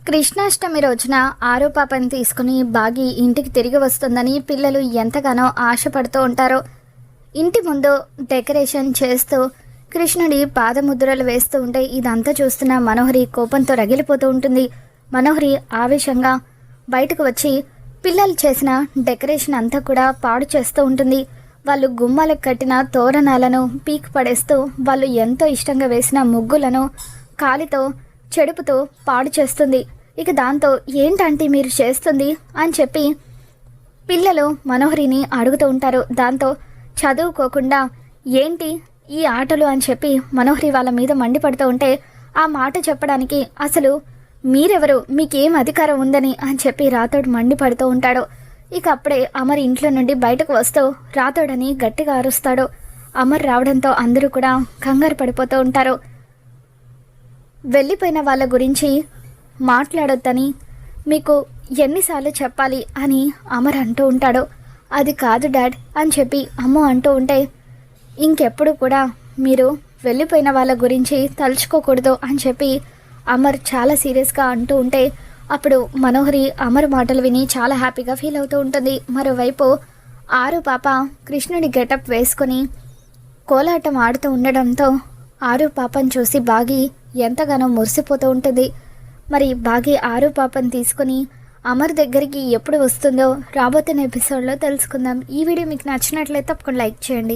కృష్ణాష్టమి రోజున ఆరో పాపని తీసుకుని బాగి ఇంటికి తిరిగి వస్తుందని పిల్లలు ఎంతగానో ఆశపడుతూ ఉంటారో. ఇంటి ముందు డెకరేషన్ చేస్తూ కృష్ణుడి పాదముద్రలు వేస్తూ ఉంటే ఇదంతా చూస్తున్న మనోహరి కోపంతో రగిలిపోతూ ఉంటుంది. మనోహరి ఆవేశంగా బయటకు వచ్చి పిల్లలు చేసిన డెకరేషన్ అంతా కూడా పాడు చేస్తూ ఉంటుంది. వాళ్ళు గుమ్మాలకు కట్టిన తోరణాలను పీక్ పడేస్తూ వాళ్ళు ఎంతో ఇష్టంగా వేసిన ముగ్గులను కాలితో చెడుపుతూ పాడు చేస్తుంది. ఇక దాంతో ఏంటంటే మీరు చేస్తుంది అని చెప్పి పిల్లలు మనోహరిని అడుగుతూ ఉంటారు. దాంతో చదువుకోకుండా ఏంటి ఈ ఆటలు అని చెప్పి మనోహరి వాళ్ళ మీద మండిపడుతూ ఉంటే ఆ మాట చెప్పడానికి అసలు మీరెవరు, మీకేం అధికారం ఉందని అని చెప్పి రాథోడ్ మండిపడుతూ ఉంటాడు. ఇక అప్పుడే అమర్ ఇంట్లో నుండి బయటకు వస్తూ రాథోడని గట్టిగా అరుస్తాడు. అమర్ రావడంతో అందరూ కూడా కంగారు పడిపోతూ ఉంటారు. వెళ్ళిపోయిన వాళ్ళ గురించి మాట్లాడొద్దని మీకు ఎన్నిసార్లు చెప్పాలి అని అమర్ అంటూ ఉంటాడు. అది కాదు డాడ్ అని చెప్పి అమ్మ అంటూ ఉంటే ఇంకెప్పుడు కూడా మీరు వెళ్ళిపోయిన వాళ్ళ గురించి తలుచుకోకూడదు అని చెప్పి అమర్ చాలా సీరియస్గా అంటూ ఉంటే అప్పుడు మనోహరి అమర్ మాటలు విని చాలా హ్యాపీగా ఫీల్ అవుతూ ఉంటుంది. మరోవైపు ఆరు పాప కృష్ణుడి గెటప్ వేసుకొని కోలాటం ఆడుతూ ఉండడంతో ఆరు పాపను చూసి బాగి ఎంతగానో మురిసిపోతూ ఉంటుంది. మరి బాగి ఆరు పాపను తీసుకుని అమర్ దగ్గరికి ఎప్పుడు వస్తుందో రాబోతున్న ఎపిసోడ్లో తెలుసుకుందాం. ఈ వీడియో మీకు నచ్చినట్లయితే తప్పకుండా లైక్ చేయండి.